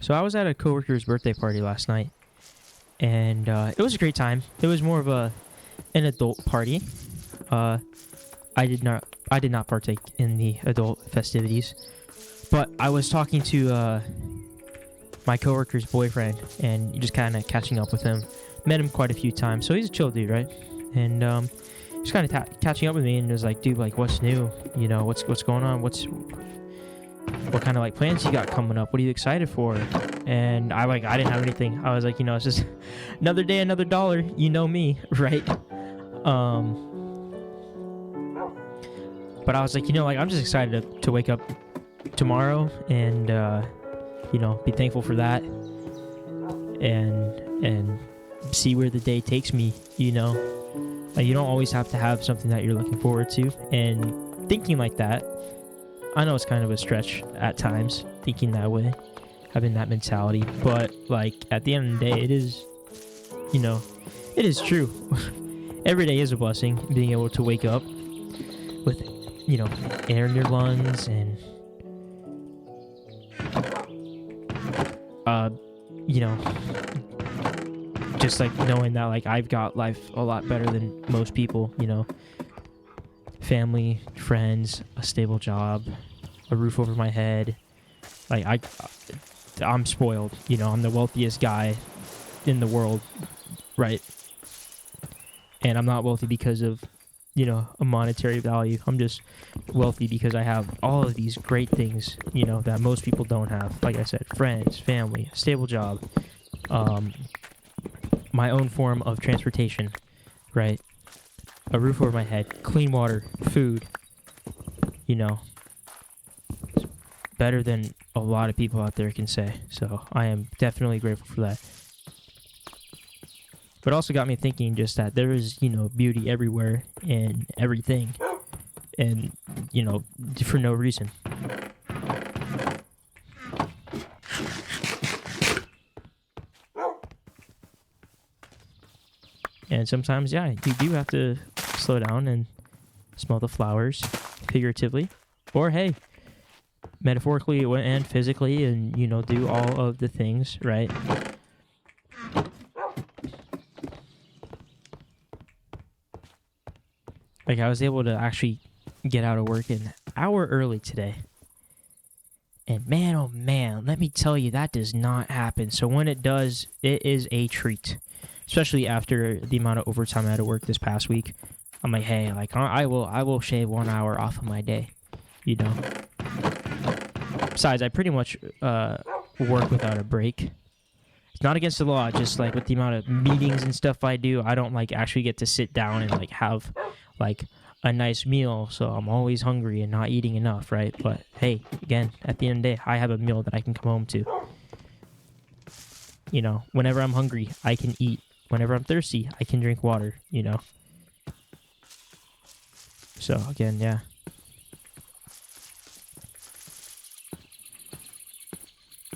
So I was at a coworker's birthday party last night, and it was a great time. It was more of an adult party. Uh, I did not partake in the adult festivities, but I was talking to my coworker's boyfriend and just kind of catching up with him. Met him quite a few times, so he's a chill dude, right? And just kind of catching up with me and was like, dude, like, what's new? You know, what's going on? What kind of like plans you got coming up? What are you excited for? And I didn't have anything. I was like, it's just another day, another dollar. You know me, right? But I was like, I'm just excited to wake up tomorrow and be thankful for that and see where the day takes me. Like, you don't always have to have something that you're looking forward to, and thinking like that, I know it's kind of a stretch at times, thinking that way, having that mentality, but like at the end of the day, it is true. Every day is a blessing, being able to wake up with air in your lungs and just like knowing that like I've got life a lot better than most people, family, friends, a stable job, a roof over my head. Like I'm spoiled, I'm the wealthiest guy in the world, right? And I'm not wealthy because of a monetary value. I'm just wealthy because I have all of these great things, that most people don't have. Like I said, friends, family, a stable job, my own form of transportation, right? A roof over my head, clean water, food, better than a lot of people out there can say. So I am definitely grateful for that. But also got me thinking just that there is, beauty everywhere and everything. And, for no reason. And sometimes, yeah, you do have to slow down and smell the flowers, figuratively. Or, hey, metaphorically and physically, and, do all of the things, right? Like, I was able to actually get out of work an hour early today. And man, oh man, let me tell you, that does not happen. So when it does, it is a treat. Especially after the amount of overtime I had to work this past week. I'm like, hey, like I will shave 1 hour off of my day, Besides, I pretty much work without a break. It's not against the law, just like with the amount of meetings and stuff I do, I don't like actually get to sit down and like have like a nice meal, so I'm always hungry and not eating enough, right? But hey, again, at the end of the day, I have a meal that I can come home to. Whenever I'm hungry, I can eat. Whenever I'm thirsty, I can drink water, So, again, yeah.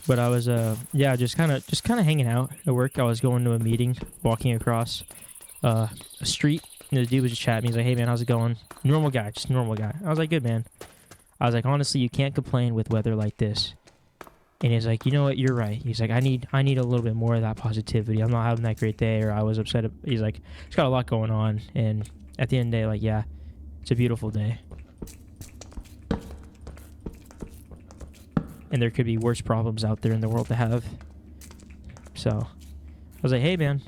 But I was, just kind of hanging out at work. I was going to a meeting, walking across a street, and the dude was just chatting. He's like, hey, man, how's it going? Normal guy, just normal guy. I was like, good, man. I was like, honestly, you can't complain with weather like this. And he's like, you know what, you're right. He's like, I need a little bit more of that positivity. I'm not having that great day, or I was upset. He's like, it's got a lot going on. And at the end of the day, like, yeah, it's a beautiful day. And there could be worse problems out there in the world to have. So I was like, hey, man.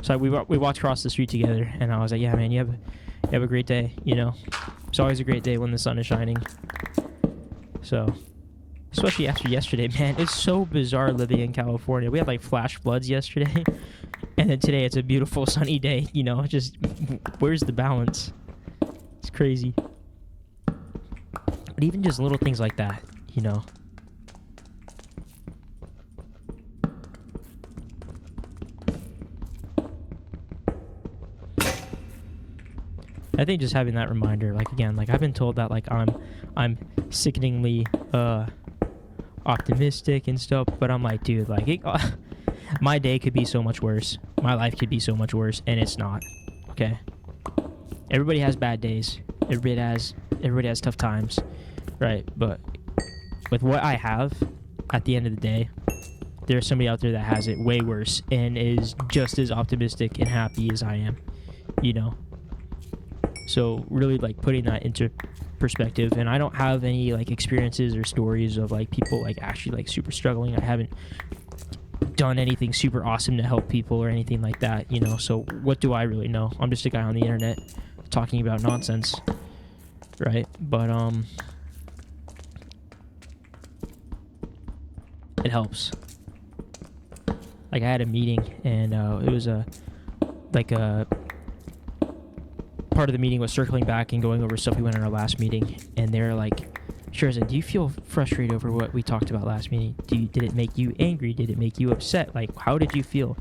So we walked across the street together, and I was like, yeah, man, you have a great day, It's always a great day when the sun is shining. So, especially after yesterday, man, it's so bizarre living in California. We had like flash floods yesterday, and then today it's a beautiful sunny day, just where's the balance? It's crazy. But even just little things like that, I think just having that reminder, like, again, like I've been told that like I'm sickeningly optimistic and stuff, but I'm like, dude, like my day could be so much worse, my life could be so much worse, and it's not. Okay, everybody has bad days, everybody has tough times, right? But with what I have, at the end of the day, there's somebody out there that has it way worse and is just as optimistic and happy as I am, you know? So really like putting that into perspective. And I don't have any like experiences or stories of like people like actually like super struggling. I haven't done anything super awesome to help people or anything like that, you know? So what do I really know? I'm just a guy on the internet talking about nonsense, right? But it helps. Like I had a meeting and it was a part of the meeting was circling back and going over stuff we went in our last meeting, and they're like, Shuirozen, do you feel frustrated over what we talked about last meeting? Did it make you angry? Did it make you upset? Like, how did you feel?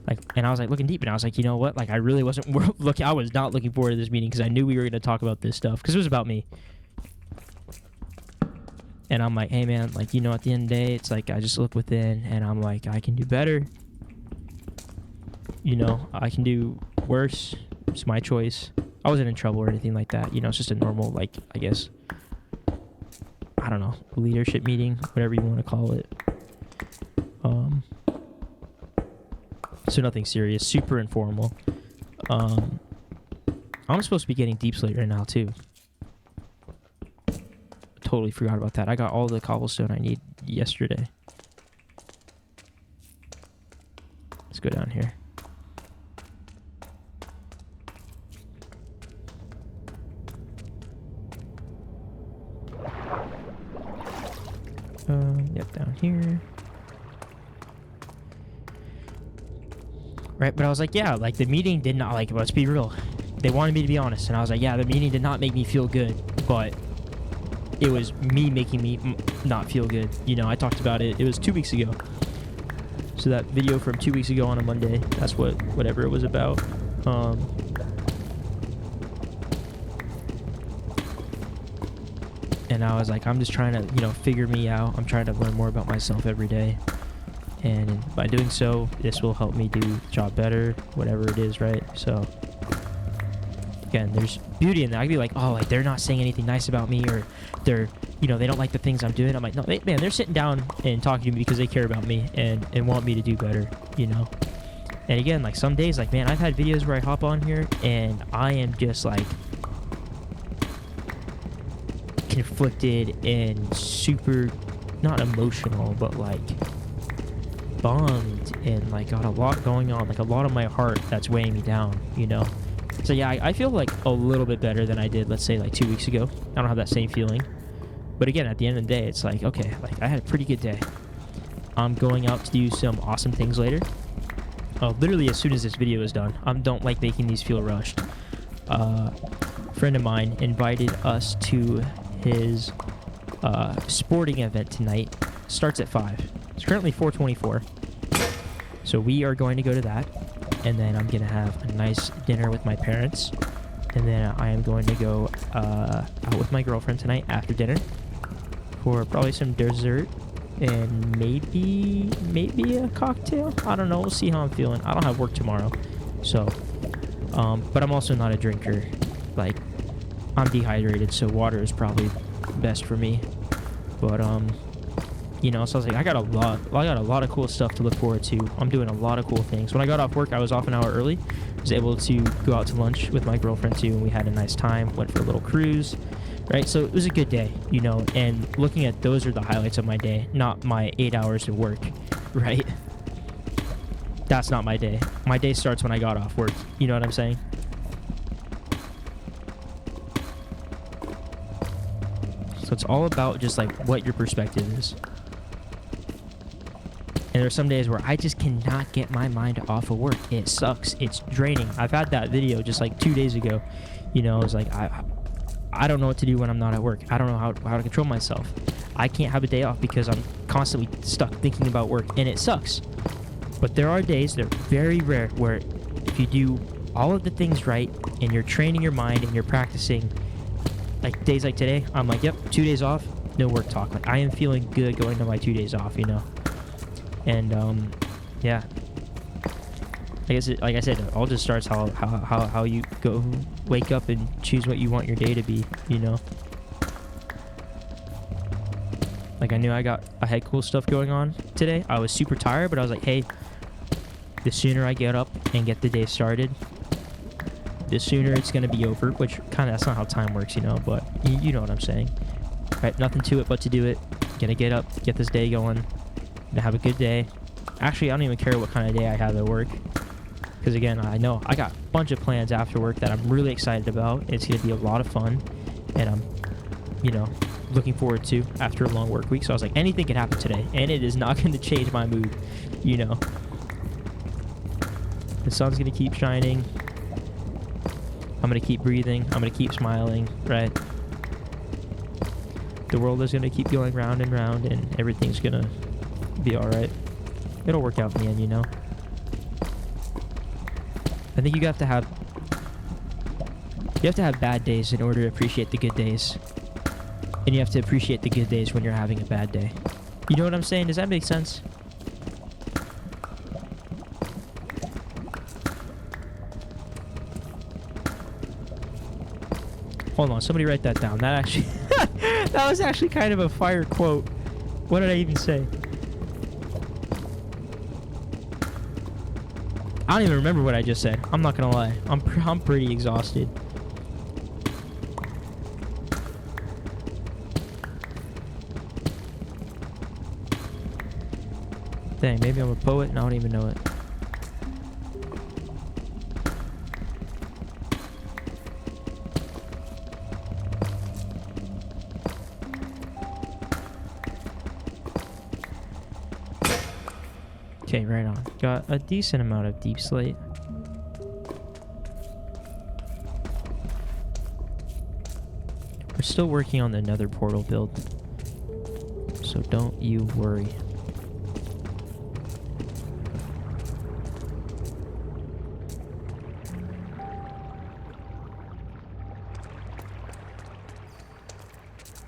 Like, and I was like looking deep, and I was like, you know what? Like, I really wasn't looking. I was not looking forward to this meeting because I knew we were going to talk about this stuff because it was about me. And I'm like, hey man, like, you know, at the end of the day, it's like I just look within, and I'm like, I can do better. You know, I can do worse. It's my choice. I wasn't in trouble or anything like that. You know, it's just a normal, like, I guess, I don't know, leadership meeting, whatever you want to call it. So nothing serious, super informal. I'm supposed to be getting deep slate right now too. Totally forgot about that. I got all the cobblestone I need yesterday. Let's go down here. Yep, down here. Right, but I was like, yeah, like the meeting did not, like, let's be real. They wanted me to be honest, and I was like, yeah, the meeting did not make me feel good, but it was me making me not feel good. You know, I talked about it. It was 2 weeks ago. So that video from 2 weeks ago on a Monday, that's whatever it was about. And I was like, I'm just trying to, you know, figure me out. I'm trying to learn more about myself every day. And by doing so, this will help me do the job better, whatever it is, right? So, again, there's beauty in that. I could be like, oh, like, they're not saying anything nice about me, or they're, you know, they don't like the things I'm doing. I'm like, no, man, they're sitting down and talking to me because they care about me and want me to do better, you know? And again, like, some days, like, man, I've had videos where I hop on here and I am just, like, conflicted and super, not emotional, but, like, bummed and, like, got a lot going on, like, a lot of my heart that's weighing me down, you know? So yeah, I feel like a little bit better than I did, let's say, like 2 weeks ago. I don't have that same feeling. But again, at the end of the day, it's like, okay, like, I had a pretty good day. I'm going out to do some awesome things later. Literally as soon as this video is done. I don't like making these feel rushed. A friend of mine invited us to his sporting event tonight. Starts at 5. It's currently 4:24. So we are going to go to that. And then I'm going to have a nice dinner with my parents. And then I am going to go out with my girlfriend tonight after dinner for probably some dessert and maybe a cocktail. I don't know. We'll see how I'm feeling. I don't have work tomorrow. So, but I'm also not a drinker. Like, I'm dehydrated, so water is probably best for me. But, you know, so I was like, I got a lot of cool stuff to look forward to. I'm doing a lot of cool things. When I got off work, I was off an hour early. I was able to go out to lunch with my girlfriend too, and we had a nice time. Went for a little cruise, right? So it was a good day, you know. And looking at those are the highlights of my day, not my 8 hours of work, right? That's not my day. My day starts when I got off work. You know what I'm saying? So it's all about just like what your perspective is. And there's some days where I just cannot get my mind off of work. It sucks. It's draining. I've had that video just like 2 days ago. You know, it's like, I don't know what to do when I'm not at work. I don't know how to control myself. I can't have a day off because I'm constantly stuck thinking about work, and it sucks. But there are days, they're very rare, where if you do all of the things right and you're training your mind and you're practicing, like days like today, I'm like, yep, 2 days off, no work talk. Like, I am feeling good going to my 2 days off, you know? And, yeah. I guess, like I said, it all just starts how you go wake up and choose what you want your day to be, you know? Like, I knew I had cool stuff going on today. I was super tired, but I was like, hey, the sooner I get up and get the day started, the sooner it's going to be over, which kind of, that's not how time works, you know, but you know what I'm saying. Right? Nothing to it but to do it. Gonna get up, get this day going, gonna have a good day. Actually, I don't even care what kind of day I have at work. Because again, I know I got a bunch of plans after work that I'm really excited about. It's going to be a lot of fun. And I'm, you know, looking forward to after a long work week. So I was like, anything can happen today. And it is not going to change my mood, you know. The sun's going to keep shining. I'm going to keep breathing. I'm going to keep smiling, right? The world is going to keep going round and round. And everything's going to be all right. It'll work out in the end, you know. I think you have to have bad days in order to appreciate the good days. And you have to appreciate the good days when you're having a bad day. You know what I'm saying? Does that make sense? Hold on, somebody write that down. That actually that was actually kind of a fire quote. What did I even say? I don't even remember what I just said. I'm not gonna lie. I'm pretty exhausted. Dang, maybe I'm a poet and I don't even know it. Okay, right on. Got a decent amount of deep slate. We're still working on the nether portal build, so don't you worry.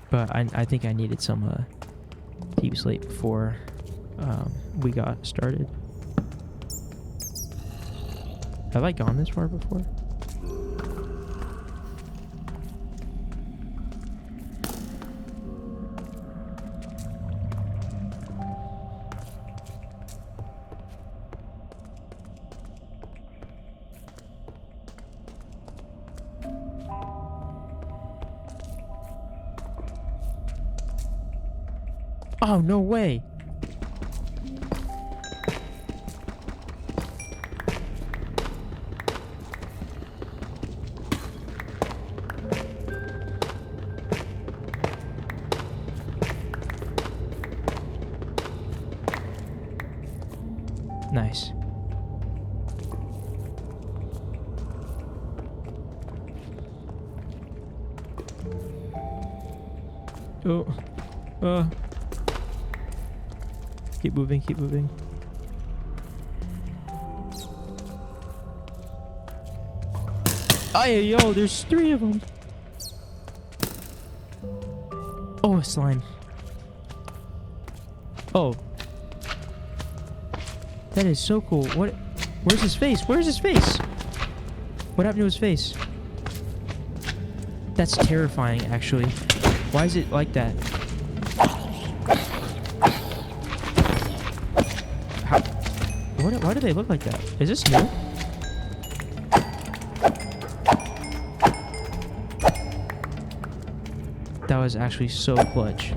But I think I needed some deep slate before we got started. Have I gone this far before? Oh, no way. Nice. Oh. Keep moving, keep moving. Ay, yo, there's 3 of them. Oh, a slime. Oh. That is so cool. What? Where's his face? Where's his face? What happened to his face? That's terrifying, actually. Why is it like that? How? Why do they look like that? Is this new? That was actually so clutch.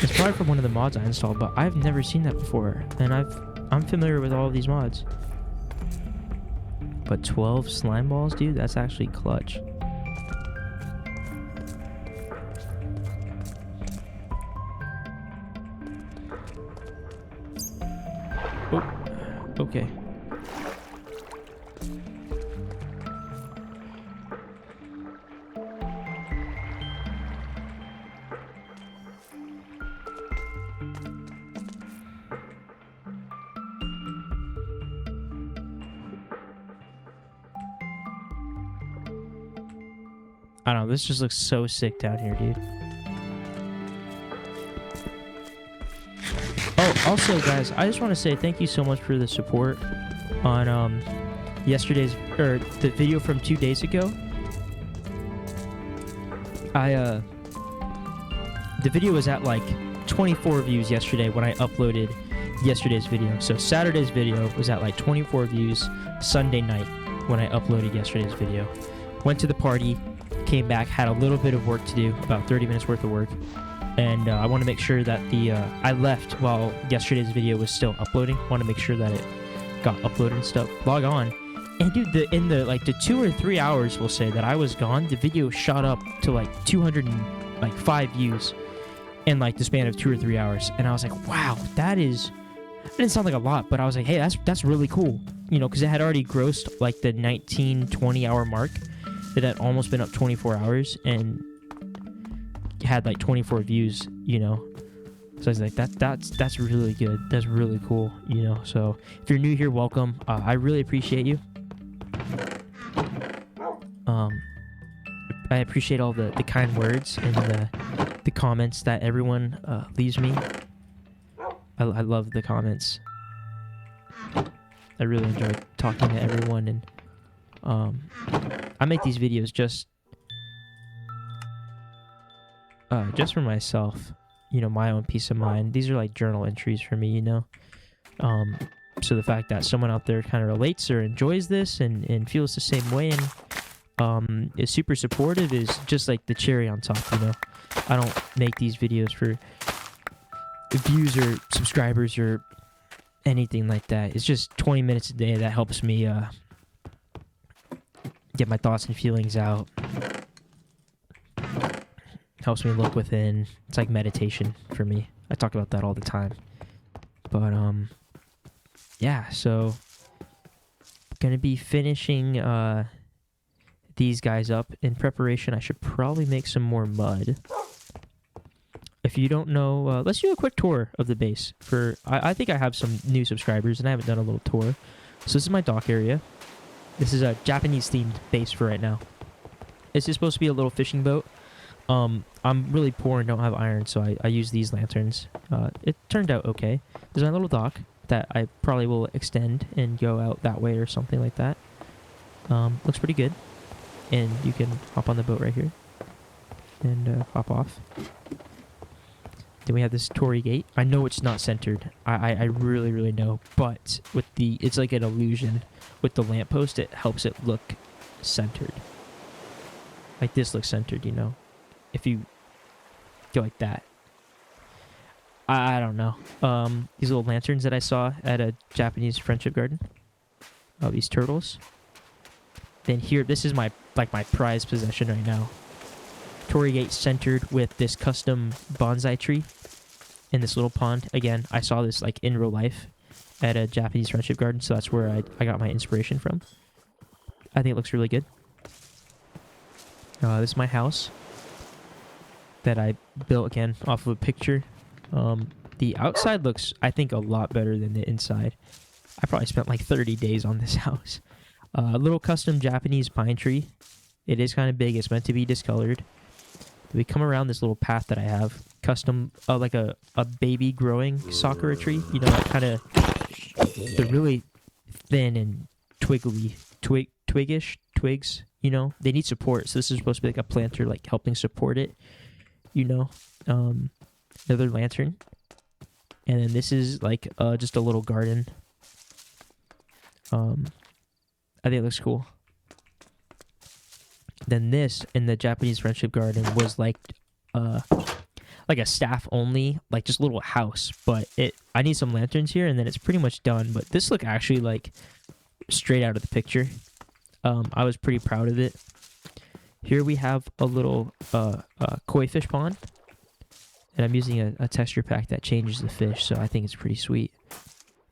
It's probably from one of the mods I installed, but I've never seen that before, and I'm familiar with all of these mods. But 12 slime balls, dude, that's actually clutch. Oh, okay. I don't know, this just looks so sick down here, dude. Oh, also, guys, I just want to say thank you so much for the support on the video from 2 days ago. The video was at like 24 views yesterday when I uploaded yesterday's video. So Saturday's video was at like 24 views Sunday night when I uploaded yesterday's video. Went to the party, came back, had a little bit of work to do, about 30 minutes worth of work. And I want to make sure that I left while yesterday's video was still uploading. Want to make sure that it got uploaded and stuff. Log on. And dude, in the 2 or 3 hours, we'll say, that I was gone, the video shot up to like 205 views in like the span of 2 or 3 hours. And I was like, wow, that didn't sound like a lot, but I was like, hey, that's really cool. You know, because it had already grossed like the 19, 20 hour mark. It had almost been up 24 hours and had like 24 views, you know. So I was like, that's really good. That's really cool, you know. So if you're new here, welcome. I really appreciate you. I appreciate all the kind words and the comments that everyone leaves me. I love the comments. I really enjoy talking to everyone, and I make these videos just for myself, you know, my own peace of mind. These are like journal entries for me, you know. So the fact that someone out there kind of relates or enjoys this and feels the same way and is super supportive is just like the cherry on top, you know. I don't make these videos for views or subscribers or anything like that. It's just 20 minutes a day that helps me get my thoughts and feelings out. Helps me look within. It's like meditation for me. I talk about that all the time. But yeah, so gonna be finishing these guys up. In preparation, I should probably make some more mud. If you don't know, let's do a quick tour of the base. I think I have some new subscribers and I haven't done a little tour. So this is my dock area. This is a Japanese themed base for right now. This is supposed to be a little fishing boat. I'm really poor and don't have iron, so I use these lanterns. It turned out okay. There's my little dock that I probably will extend and go out that way or something like that. Looks pretty good. And you can hop on the boat right here and hop off. Then we have this torii gate. I know it's not centered. I really, really know. But with it's like an illusion. With the lamppost, it helps it look centered. Like this looks centered, you know. If you go like that. I don't know. These little lanterns that I saw at a Japanese friendship garden. Oh, these turtles. Then here, this is my prized possession right now. Torii gate centered with this custom bonsai tree in this little pond. Again, I saw this like in real life at a Japanese friendship garden, so that's where I got my inspiration from. I think it looks really good. This is my house that I built again off of a picture. The outside looks, I think, a lot better than the inside. I probably spent like 30 days on this house. A little custom Japanese pine tree. It is kind of big. It's meant to be discolored. We come around this little path that I have. Custom, like a baby growing sakura tree. You know, kind of, they're really thin and twiggish twigs. You know, they need support. So this is supposed to be like a planter, like helping support it. You know, another lantern. And then this is like just a little garden. I think it looks cool. Then this in the Japanese friendship garden was like a staff only, like just a little house. But I need some lanterns here, and then it's pretty much done. But this look actually like straight out of the picture. I was pretty proud of it. Here we have a little koi fish pond, and I'm using a texture pack that changes the fish, so I think it's pretty sweet.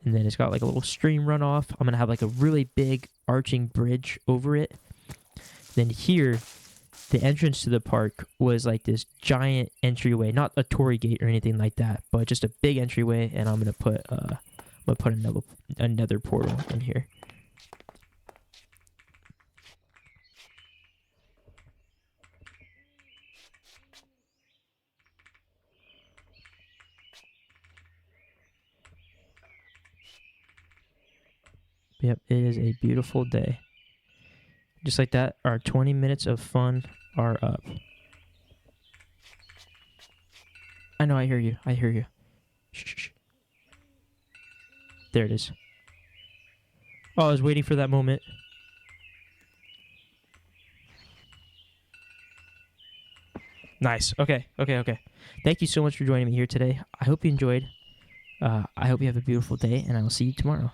And then it's got like a little stream runoff. I'm gonna have like a really big arching bridge over it. Then here, the entrance to the park was like this giant entryway, not a torii gate or anything like that, but just a big entryway. And I'm gonna put another portal in here. Yep, it is a beautiful day. Just like that, our 20 minutes of fun are up. I know. I hear you. I hear you. Shh, shh, shh. There it is. Oh, I was waiting for that moment. Nice. Okay. Okay. Okay. Thank you so much for joining me here today. I hope you enjoyed. I hope you have a beautiful day, and I will see you tomorrow.